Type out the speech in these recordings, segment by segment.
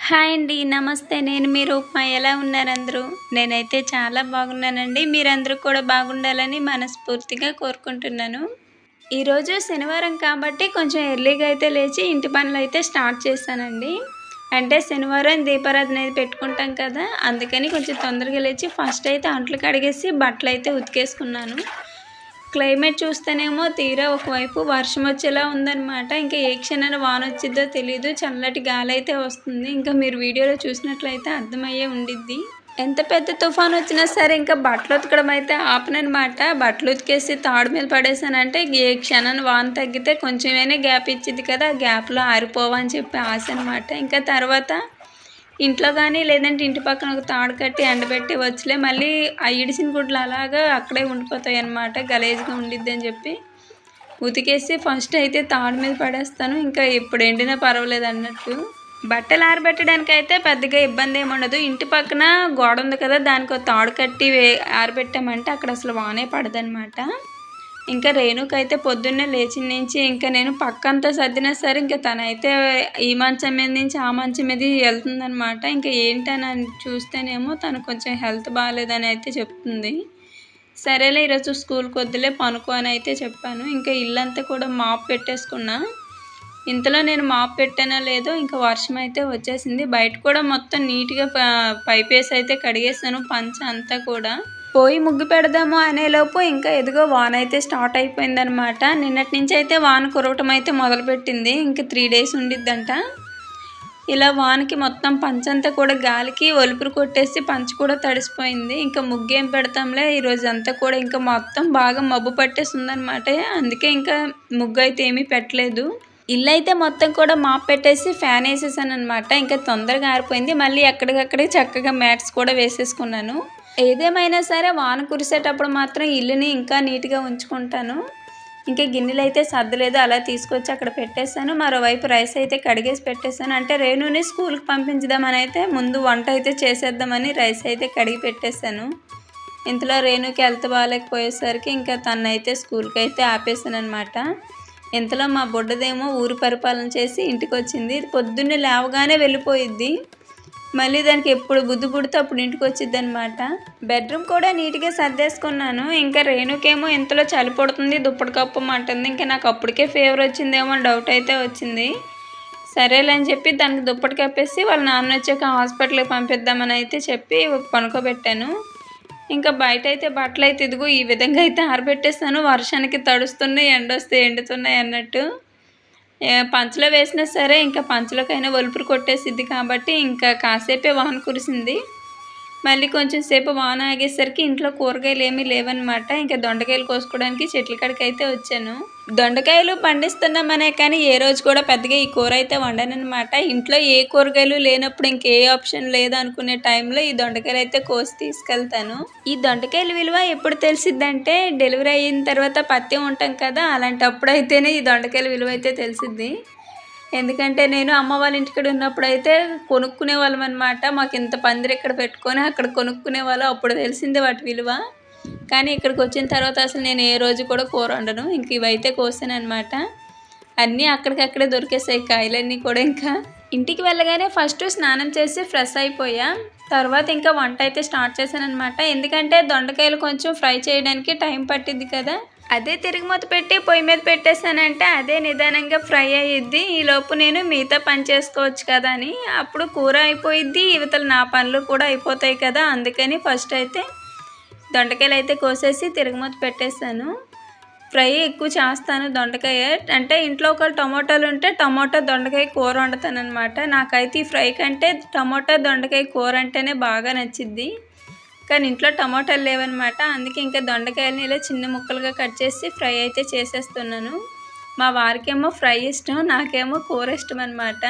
Hi అండి. నమస్తే. నేను మీ రూప్మ. ఎలా ఉన్నారు అందరూ? నేనైతే చాలా బాగున్నానండి. మీరందరూ కూడా బాగుండాలని మనస్ఫూర్తిగా కోరుకుంటున్నాను. ఈరోజు శనివారం కాబట్టి కొంచెం ఎర్లీగా అయితే లేచి ఇంటి పనులైతే స్టార్ట్ చేశానండి. అంటే శనివారం దీపారాధన అనేది పెట్టుకుంటాం కదా! అందుకని కొంచెం తొందరగా లేచి ఫస్ట్ అయితే అంట్లు కడిగేసి బట్టలైతే ఉతికేసుకున్నాను. క్లైమేట్ చూస్తేనేమో తీరా ఒకవైపు వర్షం వచ్చేలా ఉందనమాట. ఇంకా ఏ క్షణాన వానొచ్చిద్దో తెలీదు. చల్లటి గాలైతే వస్తుంది. ఇంకా మీరు వీడియోలో చూసినట్లయితే అర్థమయ్యే ఉండిద్ది. ఎంత పెద్ద తుఫానొచ్చినా సరే ఇంకా బట్టలు ఉతకడం అయితే ఆపననమాట. బట్టలు ఉతికేసి తాడు మీద పడేసానంటే ఏ క్షణాన వాన తగ్గితే కొంచెమైనా గ్యాప్ ఇచ్చిద్ది కదా! ఆ గ్యాప్‌లో ఆరిపోవని చెప్పి ఆశ అనమాట. ఇంకా తర్వాత ఇంట్లో కానీ లేదంటే ఇంటి పక్కన ఒక తాడు కట్టి ఎండబెట్టి వచ్చలే మళ్ళీ ఆ ఇడిసిన గుడ్లు అలాగా అక్కడే ఉండిపోతాయి అన్నమాట. గలీజ్‌గా ఉండిద్దని చెప్పి ఉతికేసి ఫస్ట్ అయితే తాడు మీద పడేస్తాను. ఇంకా ఎప్పుడు ఎండినా పర్వాలేదు అన్నట్టు. బట్టలు ఆరబెట్టడానికైతే పెద్దగా ఇబ్బంది ఏమి ఉండదు. ఇంటి పక్కన గోడ ఉంది కదా! దానికో తాడు కట్టి ఆరబెట్టామంటే అక్కడ అసలు వానే పడదనమాట. ఇంకా రేణుకైతే పొద్దున్నే లేచిన నుంచి ఇంకా నేను పక్కంతా సర్దినా సరే ఇంకా తనైతే ఈ మంచం మీద నుంచి ఆ మంచం మీద వెళ్తుందనమాట. ఇంకా ఏంటని చూస్తేనేమో తను కొంచెం హెల్త్ బాగాలేదని అయితే చెప్తుంది. సరేలే ఈరోజు స్కూల్కి వద్దులే పనుకో అని అయితే చెప్పాను. ఇంకా ఇల్లంతా కూడా మాప్ పెట్టేసుకున్నా. ఇంతలో నేను మాప్ పెట్టానో లేదో ఇంకా వర్షం అయితే వచ్చేసింది. బయట కూడా మొత్తం నీట్‌గా పైపేసి అయితే కడిగేసాను పంచ అంతా కూడా. పోయి ముగ్గు పెడదాము అనేలోపు ఇంకా ఎదిగో వాన అయితే స్టార్ట్ అయిపోయిందనమాట. నిన్నటి నుంచి అయితే వాన కురవటం అయితే మొదలుపెట్టింది. ఇంక 3 డేస్ ఉండిద్దంట. ఇలా వానకి మొత్తం పంచంతా కూడా గాలికి ఒలుపురు కొట్టేసి పంచ కూడా తడిసిపోయింది. ఇంకా ముగ్గేం పెడతాంలే ఈరోజంతా కూడా ఇంకా మొత్తం బాగా మబ్బు పట్టేసిందనమాట. అందుకే ఇంకా ముగ్గు అయితే ఏమీ పెట్టలేదు. ఇల్లైతే మొత్తం కూడా మాప్ పెట్టేసి ఫ్యాన్ వేసేసాననమాట. ఇంకా తొందరగా ఆరిపోయింది. మళ్ళీ ఎక్కడికక్కడే చక్కగా మ్యాట్స్ కూడా వేసేసుకున్నాను. ఏదేమైనా సరే వాన కురిసేటప్పుడు మాత్రం ఇల్లుని ఇంకా నీట్‌గా ఉంచుకుంటాను. ఇంకా గిన్నెలైతే సర్దలేదు. అలా తీసుకొచ్చి అక్కడ పెట్టేసాను. మరోవైపు రైస్ అయితే కడిగేసి పెట్టేసాను. అంటే రేణుని స్కూల్‌కి పంపించుదామని అయితే ముందు వంట అయితే చేసేద్దామని రైస్ అయితే కడిగి పెట్టేసాను. ఇంతలో రేణుకి హెల్త్ బాగాలేకపోయేసరికి ఇంకా తనైతే స్కూల్‌కి అయితే ఆపేసాననమాట. ఇంతలో మా బుడ్డదేమో ఊరు పరిపాలన చేసి ఇంటికొచ్చింది. పొద్దున్నే లేవగానే వెళ్ళిపోయిద్ది. మళ్ళీ దానికి ఎప్పుడు బుద్ధి పుడితే అప్పుడు ఇంటికి వచ్చిద్దనమాట. బెడ్రూమ్ కూడా నీట్‌గా సర్దేసుకున్నాను. ఇంకా రేణుకేమో ఇంతలో చలి పుడుతుంది, దుప్పటి కప్పమంటుంది. ఇంకా నాకు అప్పటికే ఫీవర్ వచ్చిందేమో అని డౌట్ అయితే వచ్చింది. సరేలే అని చెప్పి దానికి దుప్పటి కప్పేసి వాళ్ళ నాన్న వచ్చాక హాస్పిటల్‌కి పంపిద్దామని అయితే చెప్పి పనుకోబెట్టాను. ఇంకా బయటైతే బట్టలైతే ఇదిగో ఈ విధంగా అయితే ఆరబెట్టేసాను. వర్షానికి తడుస్తున్నాయి, ఎండొస్తే ఎండుతున్నాయి అన్నట్టు. పంచలో వేసినా సరే ఇంకా పంచలోకైనా ఒలుపురు కొట్టేసిద్ది కాబట్టి ఇంకా కాసేపే వాన కురిసింది. మళ్ళీ కొంచెం సేపు వాన ఆగేసరికి ఇంట్లో కూరగాయలు ఏమీ లేవన్నమాట. ఇంకా దొండకాయలు కోసుకోవడానికి చెట్ల కాడికైతే వచ్చాను. దొండకాయలు పండిస్తున్నామనే కానీ ఏ రోజు కూడా పెద్దగా ఈ కూర అయితే వండననమాట. ఇంట్లో ఏ కూరగాయలు లేనప్పుడు ఇంకే ఆప్షన్ లేదనుకునే టైంలో ఈ దొండకాయలు అయితే కోసి తీసుకెళ్తాను. ఈ దొండకాయల విలువ ఎప్పుడు తెలిసిద్దంటే డెలివరీ అయిన తర్వాత పత్తి ఉంటాం కదా! అలాంటప్పుడు అయితేనే ఈ దొండకాయల విలువ అయితే తెలిసిద్ది. ఎందుకంటే నేను అమ్మ వాళ్ళ ఇంటికాడ ఉన్నప్పుడైతే కొనుక్కునేవాళ్ళం అనమాట. మాకు ఇంత పందిరి ఇక్కడ పెట్టుకొని అక్కడ కొనుక్కునేవాళ్ళం. అప్పుడు తెలిసింది వాటి విలువ. కానీ ఇక్కడికి వచ్చిన తర్వాత అసలు నేను ఏ రోజు కూడా కూర వండను. ఇంక ఇవైతే కోసాననమాట. అన్నీ అక్కడికక్కడే దొరికేసాయి కాయలన్నీ కూడా. ఇంకా ఇంటికి వెళ్ళగానే ఫస్ట్ స్నానం చేసి ఫ్రెష్ అయిపోయా. తర్వాత ఇంకా వంట అయితే స్టార్ట్ చేశాననమాట. ఎందుకంటే దొండకాయలు కొంచెం ఫ్రై చేయడానికి టైం పట్టిద్ది కదా! అదే తిరగమూత పెట్టి పొయ్యి మీద పెట్టేసానంటే అదే నిదానంగా ఫ్రై అయ్యిద్ది. ఈలోపు నేను మిగతా పని చేసుకోవచ్చు కదా అని. అప్పుడు కూర అయిపోయిద్ది, ఇవతల నా పనులు కూడా అయిపోతాయి కదా! అందుకని ఫస్ట్ అయితే దొండకాయలు అయితే కోసేసి తిరగమూత పెట్టేశాను. ఫ్రై ఎక్కువ చేస్తాను దొండకాయ. అంటే ఇంట్లో ఒకవేళ టమోటాలు ఉంటే టమోటా దొండకాయ కూర వండుతాననమాట. నాకైతే ఈ ఫ్రై కంటే టమోటా దొండకాయ కూర అంటేనే బాగా నచ్చిద్ది. కానీ ఇంట్లో టమోటాలు లేవన్నమాట. అందుకే ఇంకా దొండకాయలని ఇలా చిన్న ముక్కలుగా కట్ చేసి ఫ్రై అయితే చేసేస్తున్నాను. మా వారికేమో ఫ్రై ఇష్టం, నాకేమో కూర ఇష్టం అనమాట.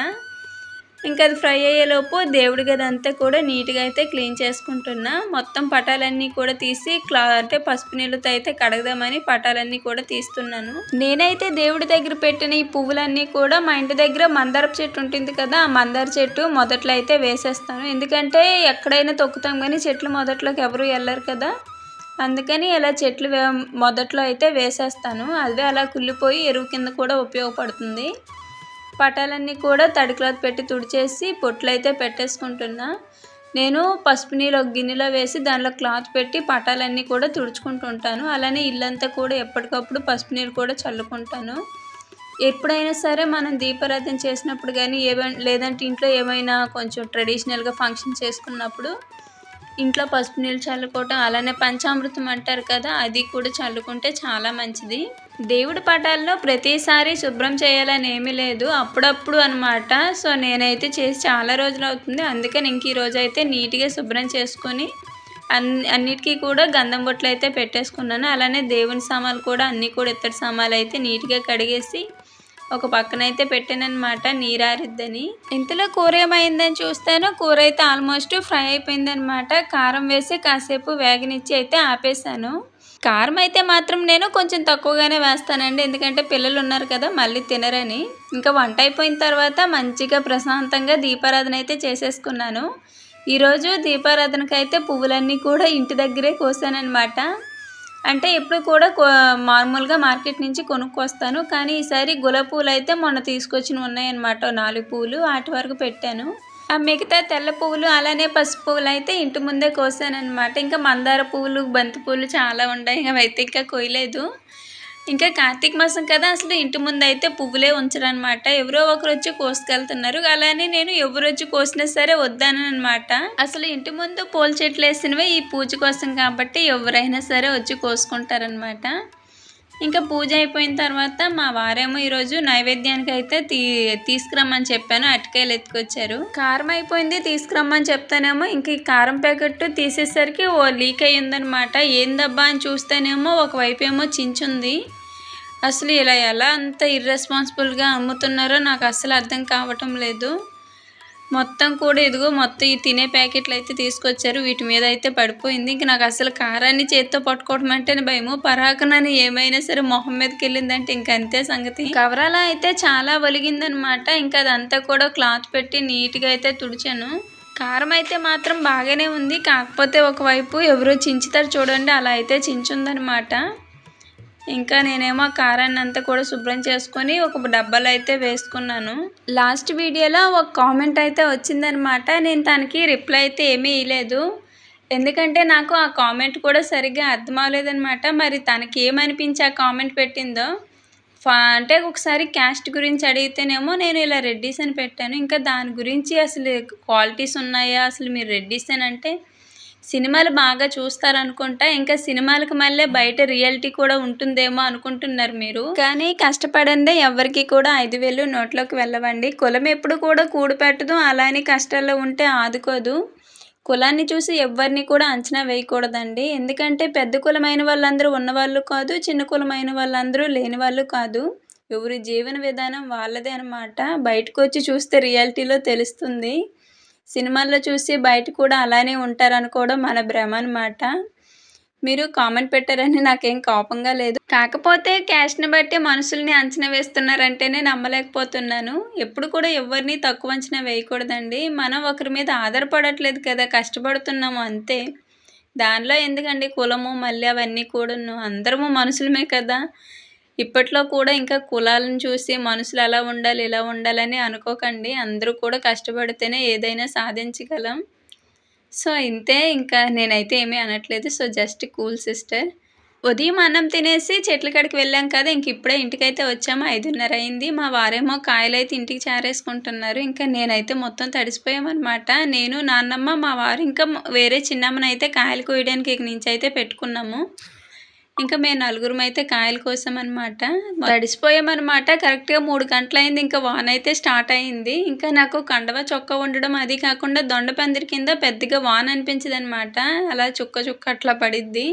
ఇంకా అది ఫ్రై అయ్యేలోపు దేవుడి గది అంతా కూడా నీట్‌గా అయితే క్లీన్ చేసుకుంటున్నా. మొత్తం పటాలన్నీ కూడా తీసి అంటే పసుపు నీళ్ళతో అయితే కడగదామని పటాలన్నీ కూడా తీస్తున్నాను. నేనైతే దేవుడి దగ్గర పెట్టిన ఈ పువ్వులన్నీ కూడా మా ఇంటి దగ్గర మందారపు చెట్టు ఉంటుంది కదా! ఆ మందార చెట్టు మొదట్లో అయితే వేసేస్తాను. ఎందుకంటే ఎక్కడైనా తొక్కుతాం కానీ చెట్లు మొదట్లోకి ఎవరు వెళ్ళరు కదా! అందుకని ఇలా చెట్లు మొదట్లో అయితే వేసేస్తాను. అదే అలా కుళ్ళిపోయి ఎరువు కింద కూడా ఉపయోగపడుతుంది. పటాలన్నీ కూడా తడి క్లాత్ పెట్టి తుడిచేసి పొట్లయితే పెట్టేసుకుంటున్నా. నేను పసుపు నీళ్ళు ఒక గిన్నెలో వేసి దానిలో క్లాత్ పెట్టి పటాలన్నీ కూడా తుడుచుకుంటూ ఉంటాను. అలానే ఇల్లంతా కూడా ఎప్పటికప్పుడు పసుపు నీళ్ళు కూడా చల్లుకుంటాను. ఎప్పుడైనా సరే మనం దీపారాధన చేసినప్పుడు కానీ లేదంటే ఇంట్లో ఏమైనా కొంచెం ట్రెడిషనల్గా ఫంక్షన్ చేసుకున్నప్పుడు ఇంట్లో పసుపు నీళ్ళు చల్లుకోవటం, అలానే పంచామృతం అంటారు కదా, అది కూడా చల్లుకుంటే చాలా మంచిది. దేవుడి పటాల్లో ప్రతిసారి శుభ్రం చేయాలని ఏమీ లేదు, అప్పుడప్పుడు అనమాట. సో నేనైతే చేసి చాలా రోజులు అవుతుంది. అందుకని ఇంక ఈరోజు అయితే నీట్గా శుభ్రం చేసుకొని అన్నిటికీ కూడా గంధం బొట్లు అయితే పెట్టేసుకున్నాను. అలానే దేవుని సామాన్లు కూడా అన్నీ కూడా ఇత్తడి సామాన్లు అయితే నీట్గా కడిగేసి ఒక పక్కనైతే పెట్టానమాట, నీరారిద్దని. ఇంతలో కూర ఏమైందని చూస్తాను, కూర అయితే ఆల్మోస్ట్ ఫ్రై అయిపోయిందనమాట. కారం వేసి కాసేపు వేగనిచ్చి అయితే ఆపేసాను. కారం అయితే మాత్రం నేను కొంచెం తక్కువగానే వేస్తానండి, ఎందుకంటే పిల్లలు ఉన్నారు కదా మళ్ళీ తినరని. ఇంకా వంట అయిపోయిన తర్వాత మంచిగా ప్రశాంతంగా దీపారాధన అయితే చేసేసుకున్నాను. ఈరోజు దీపారాధనకు అయితే పువ్వులన్నీ కూడా ఇంటి దగ్గరే కోసానమాట. అంటే ఎప్పుడు కూడా మామూలుగా మార్కెట్ నుంచి కొనుక్కొస్తాను, కానీ ఈసారి గులాబీ పూలు అయితే మొన్న తీసుకొచ్చినవి ఉన్నాయన్నమాట, 4 పూలు వాటి వరకు పెట్టాను. ఆ మిగతా తెల్ల పువ్వులు అలానే పసుపు పువ్వులు అయితే ఇంటి ముందే కోసానమాట. ఇంకా మందార పువ్వులు, బంతి పువ్వులు చాలా ఉన్నాయి, అవైతే ఇంకా కొయ్యలేదు. ఇంకా కార్తీక మాసం కదా, అసలు ఇంటి ముందు అయితే పువ్వులే ఉంచరనమాట, ఎవరో ఒకరు వచ్చి కోసుకెళ్తున్నారు. అలానే నేను ఎవరు వచ్చి కోసినా సరే వద్దానమాట. అసలు ఇంటి ముందు పూల చెట్లు వేసినవే ఈ పూజ కోసం కాబట్టి ఎవరైనా సరే వచ్చి కోసుకుంటారనమాట. ఇంకా పూజ అయిపోయిన తర్వాత మా వారేమో ఈరోజు నైవేద్యానికి అయితే తీసుకురమ్మని చెప్పాను, అరటికాయలు ఎత్తుకొచ్చారు. కారం అయిపోయింది తీసుకురమ్మని చెప్తానేమో ఇంక ఈ కారం ప్యాకెట్ తీసేసరికి ఓ లీక్ అయ్యిందనమాట. ఏందబ్బా అని చూస్తేనేమో ఒకవైపు ఏమో చించుంది. అసలు ఇలా ఎలా అంత ఇర్రెస్పాన్సిబుల్గా అమ్ముతున్నారో నాకు అసలు అర్థం కావటం లేదు. మొత్తం కూడా ఇదిగో మొత్తం ఈ తినే ప్యాకెట్లు అయితే తీసుకొచ్చారు, వీటి మీద అయితే పడిపోయింది. ఇంక నాకు అసలు కారాన్ని చేత్తో పట్టుకోవడం అంటేనే భయము, పరాకనని ఏమైనా సరే మొహం మీదకి వెళ్ళిందంటే ఇంక అంతే సంగతి. కవరాల అయితే చాలా ఒలిగిందనమాట. ఇంకా అదంతా కూడా క్లాత్ పెట్టి నీట్గా అయితే తుడిచాను. కారం అయితే మాత్రం బాగానే ఉంది, కాకపోతే ఒకవైపు ఎవరో చించుతారు చూడండి, అలా అయితే చించుందనమాట. ఇంకా నేనేమో కారాన్ని అంతా కూడా శుభ్రం చేసుకొని ఒక డబ్బాలో అయితే వేసుకున్నాను. లాస్ట్ వీడియోలో ఒక కామెంట్ అయితే వచ్చిందనమాట, నేను తనకి రిప్లై అయితే ఏమీ ఇవ్వలేదు, ఎందుకంటే నాకు ఆ కామెంట్ కూడా సరిగ్గా అర్థం అవ్వలేదనమాట. మరి తనకి ఏమనిపించి ఆ కామెంట్ పెట్టిందో. అంటే ఒకసారి క్యాస్ట్ గురించి అడిగితేనేమో నేను ఇలా రెడ్డిస్ అని పెట్టాను. ఇంకా దాని గురించి అసలు క్వాలిటీస్ ఉన్నాయా, అసలు మీరు రెడ్డిస్ అని అంటే సినిమాలు బాగా చూస్తారనుకుంటా, ఇంకా సినిమాలకు మళ్ళీ బయట రియాలిటీ కూడా ఉంటుందేమో అనుకుంటున్నారు మీరు. కానీ కష్టపడందే ఎవరికి కూడా 5,000 నోట్లోకి వెళ్ళవండి. కులం ఎప్పుడు కూడా కూడు పెట్టదు, అలానే కష్టాల్లో ఉంటే ఆదుకోదు. కులాన్ని చూసి ఎవరిని కూడా అంచనా వేయకూడదండి, ఎందుకంటే పెద్ద కులమైన వాళ్ళందరూ ఉన్నవాళ్ళు కాదు, చిన్న కులమైన వాళ్ళందరూ లేని వాళ్ళు కాదు. ఎవరి జీవన విధానం వాళ్ళదే అనమాట. బయటకు వచ్చి చూస్తే రియాలిటీలో తెలుస్తుంది. సినిమాల్లో చూసి బయట కూడా అలానే ఉంటారనుకోవడం మన భ్రమ అనమాట. మీరు కామెంట్ పెట్టారని నాకేం కోపంగా లేదు, కాకపోతే క్యాస్ట్ని బట్టి మనుషుల్ని అంచనా వేస్తున్నారంటేనే నమ్మలేకపోతున్నాను. ఎప్పుడు కూడా ఎవరిని తక్కువ అంచనా వేయకూడదండి. మనం ఒకరి మీద ఆధారపడట్లేదు కదా, కష్టపడుతున్నాము అంతే. దానిలో ఎందుకండి కులము మళ్ళీ అవన్నీ కూడాను, అందరము మనుషులమే కదా. ఇప్పట్లో కూడా ఇంకా కులాలను చూసి మనుషులు అలా ఉండాలి ఇలా ఉండాలని అనుకోకండి, అందరూ కూడా కష్టపడితేనే ఏదైనా సాధించగలం. సో ఇంతే, ఇంకా నేనైతే ఏమీ అనట్లేదు. So just cool sister. ఉదయం అన్నం తినేసి చెట్ల కాడికి వెళ్ళాం కదా, ఇంక ఇప్పుడే ఇంటికైతే వచ్చాము, 5:30 అయింది. మా వారేమో కాయలు అయితే ఇంటికి చేరేసుకుంటున్నారు, ఇంకా నేనైతే మొత్తం తడిసిపోయామన్నమాట. నేను, నాన్నమ్మ, మా వారు ఇంకా వేరే చిన్నమ్మని అయితే కాయలు కోయడానికి ఇక నుంచి అయితే పెట్టుకున్నాము. ఇంకా మేము నలుగురం అయితే కాయల కోసం అనమాట తడిసిపోయామన్నమాట. కరెక్ట్గా 3 గంటలైంది, ఇంకా వాన అయితే స్టార్ట్ అయింది. ఇంకా నాకు కండవ చొక్కా ఉండడం, అది కాకుండా దొండపందిరి కింద పెద్దగా వాన అనిపించదు అనమాట, అలా చుక్క చుక్క అట్లా పడిద్ది.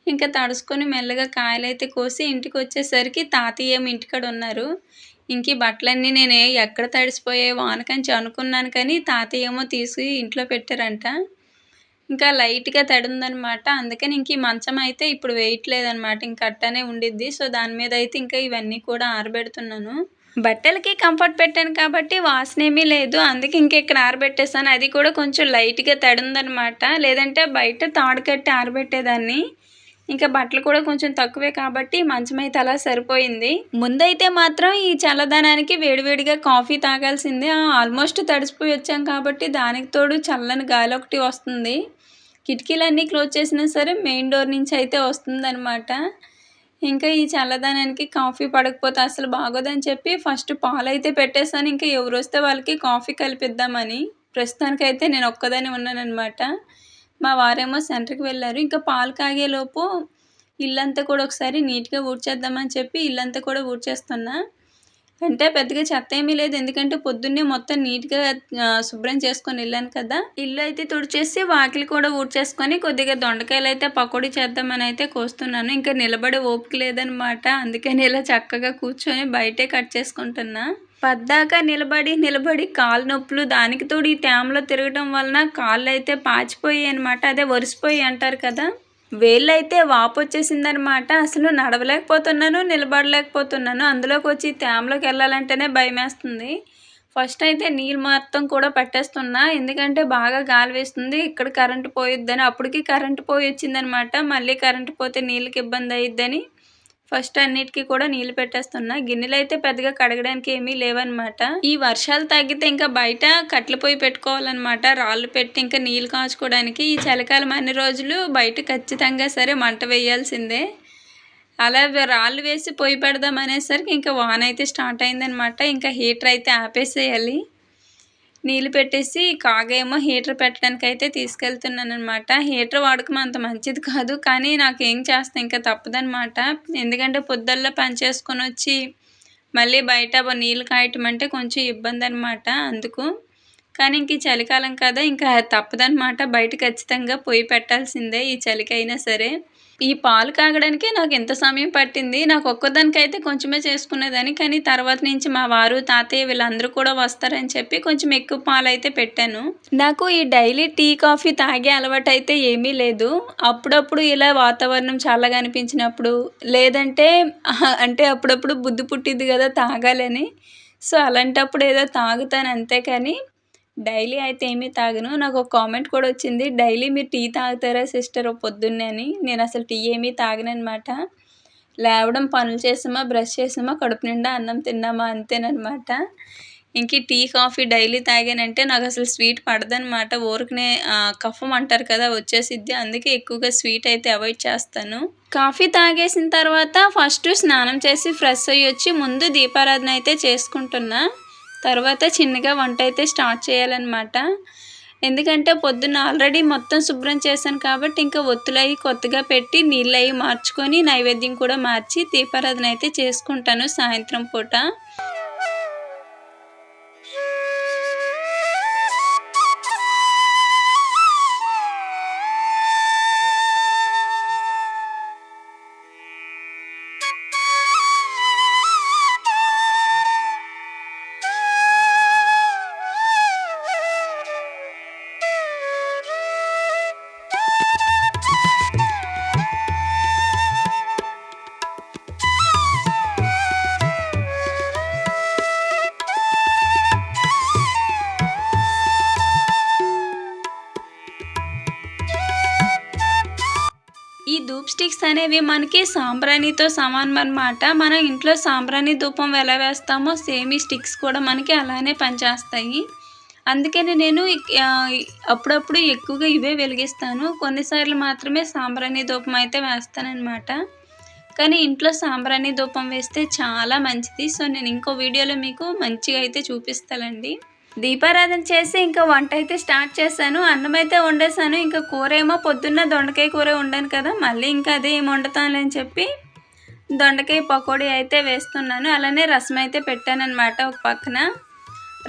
ఇంకా తడుసుకొని మెల్లగా కాయలు అయితే కోసి ఇంటికి వచ్చేసరికి తాతయ్య ఏమో ఇంటికాడ ఉన్నారు. ఇంక ఈ బట్టలన్నీ నేను ఎక్కడ తడిసిపోయాయి వానకంచి అనుకున్నాను, కానీ తాతయ్య ఏమో తీసి ఇంట్లో పెట్టారంట. ఇంకా లైట్గా తడి ఉందనమాట, అందుకని ఇంక ఈ మంచం అయితే ఇప్పుడు వేయట్లేదనమాట, ఇంక అట్టనే ఉండిద్ది. సో దాని మీద అయితే ఇంకా ఇవన్నీ కూడా ఆరబెడుతున్నాను. బట్టలకి కంఫర్ట్ పెట్టాను కాబట్టి వాసన ఏమీ లేదు, అందుకే ఇంక ఇక్కడ ఆరబెట్టేసాను. అది కూడా కొంచెం లైట్గా తడి ఉందనమాట, లేదంటే బయట తాడు కట్టి ఆరబెట్టేదాన్ని. ఇంకా బట్టలు కూడా కొంచెం తక్కువే కాబట్టి మంచం అయితే అలా సరిపోయింది. ముందైతే మాత్రం ఈ చల్లదనానికి వేడివేడిగా కాఫీ తాగాల్సిందే. ఆల్మోస్ట్ తడిసిపోయి వచ్చాం కాబట్టి దానికి తోడు చల్లని గాలి ఒకటి వస్తుంది. కిటికీలన్నీ క్లోజ్ చేసినా సరే మెయిన్ డోర్ నుంచి అయితే వస్తుందనమాట. ఇంకా ఈ చల్లదనానికి కాఫీ పడకపోతే అసలు బాగోదని చెప్పి ఫస్ట్ పాలైతే పెట్టేసాను. ఇంకా ఎవరు వస్తే వాళ్ళకి కాఫీ కలిపిద్దామని. ప్రస్తుతానికైతే నేను ఒక్కదాన్నే ఉన్నానన్నమాట. మా వారేమో సెంటర్కి వెళ్ళారు. ఇంకా పాలు కాగేలోపు ఇల్లంతా కూడా ఒకసారి నీట్గా ఊడ్చేద్దామని చెప్పి ఇల్లంతా కూడా ఊడ్చేస్తున్నా. అంటే పెద్దగా చెత్త ఏమీ లేదు, ఎందుకంటే పొద్దున్నే మొత్తం నీట్గా శుభ్రం చేసుకొని వెళ్ళాను కదా. ఇల్లు అయితే తుడిచేసి వాకిలి కూడా ఊడ్చేసుకొని కొద్దిగా దొండకాయలు అయితే పకోడీ చేద్దామని అయితే కోస్తున్నాను. ఇంకా నిలబడే ఓపిక లేదనమాట, అందుకని ఇలా చక్కగా కూర్చొని బయటే కట్ చేసుకుంటున్నా. పద్దాకా నిలబడి కాలు నొప్పులు, దానికి తోడు ఈ తేమలో తిరగడం వలన కాళ్ళు అయితే పాచిపోయాయి అనమాట. అదే వరిసిపోయి అంటారు కదా, వేళ్ళు అయితే వాపు వచ్చేసిందనమాట. అసలు నడవలేకపోతున్నాను, నిలబడలేకపోతున్నాను. అందులోకి వచ్చి తేమలోకి వెళ్ళాలంటేనే భయం వేస్తుంది. ఫస్ట్ అయితే నీళ్ళు మొత్తం కూడా పట్టేస్తున్నా, ఎందుకంటే బాగా గాలి వేస్తుంది. ఇక్కడ కరెంటు పోయిద్దని, అప్పటికి కరెంటు పోయి వచ్చిందనమాట. మళ్ళీ కరెంటు పోతే నీళ్ళకి ఇబ్బంది అయ్యిద్దని ఫస్ట్ అన్నిటికీ కూడా నీళ్ళు పెట్టేస్తున్నా. గిన్నెలు అయితే పెద్దగా కడగడానికి ఏమీ లేవన్నమాట. ఈ వర్షాలు తగ్గితే ఇంకా బయట కట్టెల పొయ్యి పెట్టుకోవాలన్నమాట, రాళ్ళు పెట్టి ఇంకా నీళ్ళు కాచుకోవడానికి. ఈ చలికాలం అన్ని రోజులు బయట ఖచ్చితంగా సరే మంట వేయాల్సిందే. అలా రాళ్ళు వేసి పొయ్యి పెడదాం అనేసరికి ఇంకా వాన అయితే స్టార్ట్ అయిందనమాట. ఇంకా హీటర్ అయితే ఆపేసేయాలి. నీళ్ళు పెట్టేసి కాగేమో హీటర్ పెట్టడానికి అయితే తీసుకెళ్తున్నాను అనమాట. హీటర్ వాడకం అంత మంచిది కాదు, కానీ నాకేం చేస్తా, ఇంకా తప్పదనమాట. ఎందుకంటే పొద్దుల్లో పని చేసుకొని వచ్చి మళ్ళీ బయట నీళ్ళు కాయటం అంటే కొంచెం ఇబ్బంది అనమాట. అందుకు కానీ ఇంక ఈ చలికాలం కదా, ఇంకా తప్పదనమాట, బయట ఖచ్చితంగా పొయ్యి పెట్టాల్సిందే ఈ చలికైనా సరే. ఈ పాలు కాగడానికి నాకు ఎంత సమయం పట్టింది, నాకు ఒక్కదానికైతే కొంచెమే చేసుకునేదాన్ని. కానీ తర్వాత నుంచి మా వారు, తాతయ్య వీళ్ళందరూ కూడా వస్తారని చెప్పి కొంచెం ఎక్కువ పాలు అయితే పెట్టాను. నాకు ఈ డైలీ టీ కాఫీ తాగే అలవాటు అయితే ఏమీ లేదు. అప్పుడప్పుడు ఇలా వాతావరణం చల్లగా అనిపించినప్పుడు, లేదంటే అంటే అప్పుడప్పుడు బుద్ధి పుట్టిద్ది కదా తాగాలని, సో అలాంటప్పుడు ఏదో తాగుతాను అంతే. కానీ డైలీ అయితే ఏమీ తాగను. నాకు ఒక కామెంట్ కూడా వచ్చింది, డైలీ మీరు టీ తాగుతారా సిస్టర్ పొద్దున్నే అని. నేను అసలు టీ ఏమీ తాగననమాట. లేవడం, పనులు చేసామా, బ్రష్ చేసామా, కడుపు నిండా అన్నం తిన్నామా అంతేనమాట. ఇంక టీ కాఫీ డైలీ తాగానంటే నాకు అసలు స్వీట్ పడదనమాట. ఊరికనే కఫం అంటారు కదా వచ్చేసిద్ది, అందుకే ఎక్కువగా స్వీట్ అయితే అవాయిడ్ చేస్తాను. కాఫీ తాగేసిన తర్వాత ఫస్ట్ స్నానం చేసి ఫ్రెష్ అయ్యి వచ్చి ముందు దీపారాధన అయితే చేసుకుంటున్నా. తర్వాత చిన్నగా వంట అయితే స్టార్ట్ చేయాలన్నమాట. ఎందుకంటే పొద్దున్న ఆల్రెడీ మొత్తం శుభ్రం చేశాను కాబట్టి ఇంకా ఒత్తులు అవి కొత్తగా పెట్టి నీళ్ళు అవి మార్చుకొని నైవేద్యం కూడా మార్చి దీపారాధన అయితే చేసుకుంటాను సాయంత్రం పూట. ఈ ధూప్ స్టిక్స్ అనేవి మనకి సాంబ్రాణితో సమానం అన్నమాట. మనం ఇంట్లో సాంబ్రాణి ధూపం ఎలా వేస్తామో సేమ్ ఈ స్టిక్స్ కూడా మనకి అలానే పనిచేస్తాయి. అందుకని నేను అప్పుడప్పుడు ఎక్కువగా ఇవే వెలిగిస్తాను. కొన్నిసార్లు మాత్రమే సాంబ్రాణి ధూపం అయితే వేస్తానన్నమాట. కానీ ఇంట్లో సాంబ్రాణి ధూపం వేస్తే చాలా మంచిది. సో నేను ఇంకో వీడియోలో మీకు మంచిగా అయితే చూపిస్తానండి. దీపారాధన చేసి ఇంకా వంట అయితే స్టార్ట్ చేశాను. అన్నం అయితే వండేసాను. ఇంకా కూర ఏమో పొద్దున్న దొండకాయ కూర వండాను కదా, మళ్ళీ ఇంకా అదే ఏం వండుతాను అని చెప్పి దొండకాయ పకోడీ అయితే వేస్తున్నాను. అలానే రసం అయితే పెట్టానన్నమాట ఒక పక్కన.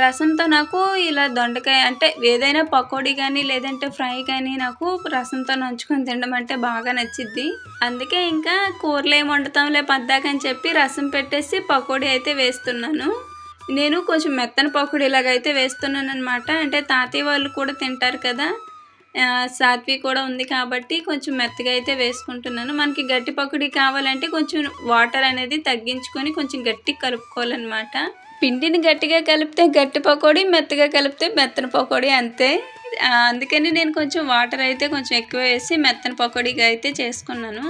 రసంతో నాకు ఇలా దొండకాయ అంటే ఏదైనా పకోడీ కానీ లేదంటే ఫ్రై కానీ నాకు రసంతో నంచుకొని తినడం అంటే బాగా నచ్చిద్ది. అందుకే ఇంకా కూరలు ఏం వండుతాంలే పద్దాకని చెప్పి రసం పెట్టేసి పకోడీ అయితే వేస్తున్నాను. నేను కొంచెం మెత్తని పకోడీ ఇలాగైతే వేస్తున్నాను అనమాట. అంటే తాతయ్య వాళ్ళు కూడా తింటారు కదా, సాత్వి కూడా ఉంది కాబట్టి కొంచెం మెత్తగా అయితే వేసుకుంటున్నాను. మనకి గట్టి పకోడీ కావాలంటే కొంచెం వాటర్ అనేది తగ్గించుకొని కొంచెం గట్టిగా కలుపుకోవాలన్నమాట. పిండిని గట్టిగా కలిపితే గట్టి పకోడీ, మెత్తగా కలిపితే మెత్తని పకోడీ అంతే. అందుకని నేను కొంచెం వాటర్ అయితే కొంచెం ఎక్కువ వేసి మెత్తని పకోడీగా అయితే చేసుకున్నాను.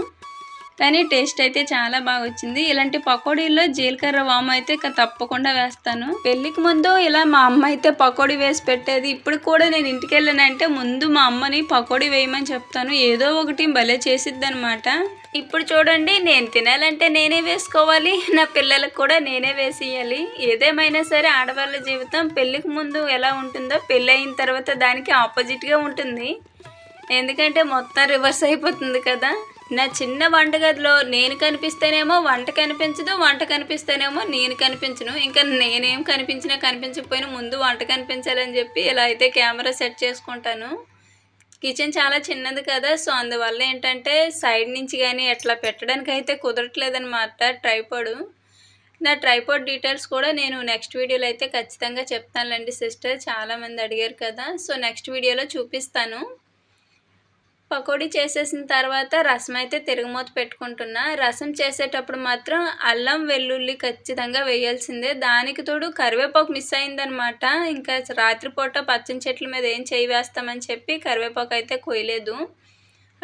కానీ టేస్ట్ అయితే చాలా బాగా వచ్చింది. ఇలాంటి పకోడీల్లో జీలకర్ర వాము అయితే తప్పకుండా వేస్తాను. పెళ్ళికి ముందు ఇలా మా అమ్మ అయితే పకోడీ వేసి పెట్టేది. ఇప్పుడు కూడా నేను ఇంటికి వెళ్ళానంటే ముందు మా అమ్మని పకోడీ వేయమని చెప్తాను. ఏదో ఒకటి భలే చేసిద్ది అనమాట. ఇప్పుడు చూడండి, నేను తినాలంటే నేనే వేసుకోవాలి, నా పిల్లలకు కూడా నేనే వేసియాలి. ఏదేమైనా సరే ఆడవాళ్ళ జీవితం పెళ్ళికి ముందు ఎలా ఉంటుందో పెళ్ళి అయిన తర్వాత దానికి ఆపోజిట్గా ఉంటుంది. ఎందుకంటే మొత్తం రివర్స్ అయిపోతుంది కదా. నా చిన్న వంటగదిలో నేను కనిపిస్తేనేమో వంట కనిపించదు, వంట కనిపిస్తేనేమో నేను కనిపించను. ఇంకా నేనేం కనిపించినా కనిపించకపోయినా ముందు వంట కనిపించాలని చెప్పి ఇలా అయితే కెమెరా సెట్ చేసుకుంటాను. కిచెన్ చాలా చిన్నది కదా, సో అందువల్ల ఏంటంటే సైడ్ నుంచి కానీ ఎట్లా పెట్టడానికి అయితే కుదరట్లేదనమాట ట్రైపాడ్. నా ట్రైపాడ్ డీటెయిల్స్ కూడా నేను నెక్స్ట్ వీడియోలో అయితే ఖచ్చితంగా చెప్తానులేండి సిస్టర్, చాలామంది అడిగారు కదా. సో నెక్స్ట్ వీడియోలో చూపిస్తాను. పకోడీ చేసేసిన తర్వాత రసం అయితే తిరగమూత పెట్టుకుంటున్నా. రసం చేసేటప్పుడు మాత్రం అల్లం వెల్లుల్లి ఖచ్చితంగా వేయాల్సిందే. దానికి తోడు కరివేపాకు మిస్ అయిందనమాట. ఇంకా రాత్రిపూట పచ్చని చెట్ల మీద ఏం చేయి వేస్తామని చెప్పి కరివేపాకు అయితే కొయ్యలేదు.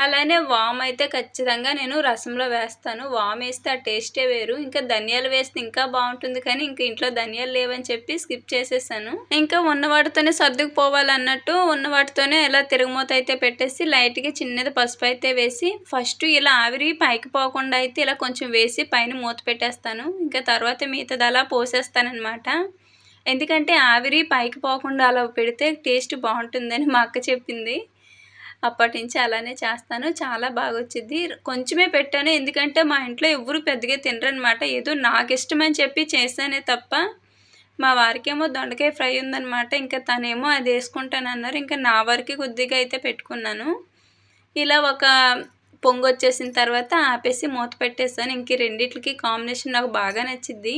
అలానే వాము అయితే ఖచ్చితంగా నేను రసంలో వేస్తాను. వాము వేస్తే ఆ టేస్టే వేరు. ఇంకా ధనియాలు వేస్తే ఇంకా బాగుంటుంది, కానీ ఇంకా ఇంట్లో ధనియాలు లేవని చెప్పి స్కిప్ చేసేసాను. ఇంకా ఉన్న వాటితోనే సర్దుకుపోవాలన్నట్టు ఉన్న వాటితోనే ఇలా తిరుగుమూత అయితే పెట్టేసి లైట్గా చిన్నది పసుపు అయితే వేసి ఫస్ట్ ఇలా ఆవిరి పైకి పోకుండా అయితే ఇలా కొంచెం వేసి పైన మూత పెట్టేస్తాను. ఇంకా తర్వాత మిగతాది అలా పోసేస్తానమాట. ఎందుకంటే ఆవిరి పైకి పోకుండా అలా పెడితే టేస్ట్ బాగుంటుందని మా అక్క చెప్పింది. అప్పటి నుంచి అలానే చేస్తాను. చాలా బాగా వచ్చింది. కొంచెమే పెట్టాను, ఎందుకంటే మా ఇంట్లో ఎవరు పెద్దగా తినరనమాట. ఏదో నాకు ఇష్టమని చెప్పి చేశానే తప్ప. మా వారికేమో దొండకాయ ఫ్రై ఉందనమాట. ఇంకా తనేమో అది వేసుకుంటానన్నారు. ఇంకా నా వరకు కొద్దిగా అయితే పెట్టుకున్నాను. ఇలా ఒక పొంగు వచ్చేసిన తర్వాత ఆపేసి మూత పెట్టేసాను. ఇంక రెండిట్లకి కాంబినేషన్ నాకు బాగా నచ్చింది.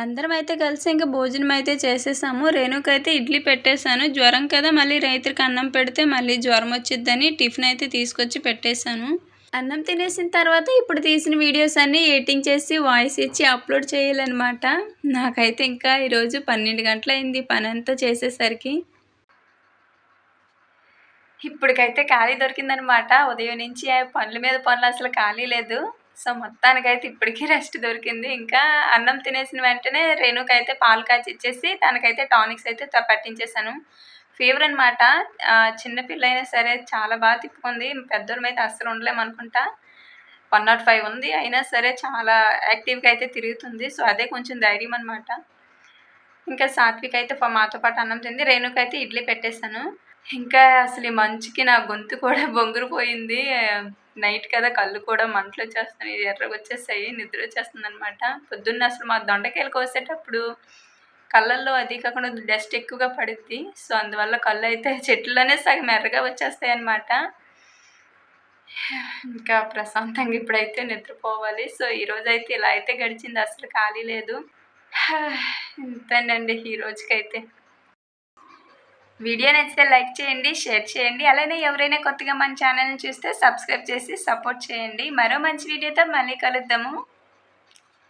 అందరం అయితే కలిసి ఇంకా భోజనం అయితే చేసేసాము. రేణుకైతే ఇడ్లీ పెట్టేశాను. జ్వరం కదా, మళ్ళీ రైతురికి అన్నం పెడితే మళ్ళీ జ్వరం వచ్చిద్దని టిఫిన్ అయితే తీసుకొచ్చి పెట్టేశాను. అన్నం తినేసిన తర్వాత ఇప్పుడు తీసిన వీడియోస్ అన్నీ ఎడిటింగ్ చేసి వాయిస్ ఇచ్చి అప్లోడ్ చేయాలన్నమాట. నాకైతే ఇంకా ఈరోజు 12 గంటలైంది పని అంతా చేసేసరికి. ఇప్పటికైతే ఖాళీ దొరికిందనమాట. ఉదయం నుంచి పనుల మీద పనులు అసలు ఖాళీ లేదు. సో మొత్తానికైతే ఇప్పటికీ రెస్ట్ దొరికింది. ఇంకా అన్నం తినేసిన వెంటనే రేణుకైతే పాలు కాచి ఇచ్చేసి తనకైతే టానిక్స్ అయితే పట్టించేశాను. ఫీవర్ అనమాట. చిన్నపిల్ల అయినా సరే చాలా బాగా తిప్పుకుంది. పెద్దోళ్ళం అయితే అస్సలు ఉండలేమనుకుంటా. 105 ఉంది, అయినా సరే చాలా యాక్టివ్గా అయితే తిరుగుతుంది. సో అదే కొంచెం ధైర్యం అనమాట. ఇంకా సాత్విక్ అయితే మాతో పాటు అన్నం తింది. రేణుకైతే ఇడ్లీ పెట్టేశాను. ఇంకా అసలు ఈ మంచుకి నా గొంతు కూడా బొంగురుపోయింది. నైట్ కదా, కళ్ళు కూడా మంటలు వచ్చేస్తున్నాయి, ఎర్రగా వచ్చేసాయి, నిద్ర వచ్చేస్తుంది అనమాట. పొద్దున్న అసలు మా దొండకాయలు కోసేటప్పుడు కళ్ళల్లో అది కాకుండా డస్ట్ ఎక్కువగా పడుద్ది. సో అందువల్ల కళ్ళు అయితే చెట్లలోనే సగం ఎర్రగా వచ్చేస్తాయి అనమాట. ఇంకా ప్రశాంతంగా ఇప్పుడైతే నిద్రపోవాలి. సో ఈరోజు అయితే ఇలా అయితే గడిచింది, అసలు ఖాళీ లేదు. ఇంతేనండి ఈ రోజుకైతే. వీడియో నచ్చితే లైక్ చేయండి, షేర్ చేయండి. అలానే ఎవరైనా కొత్తగా మన ఛానల్ని చూస్తే సబ్స్క్రైబ్ చేసి సపోర్ట్ చేయండి. మరో మంచి వీడియోతో మళ్ళీ కలుద్దాము.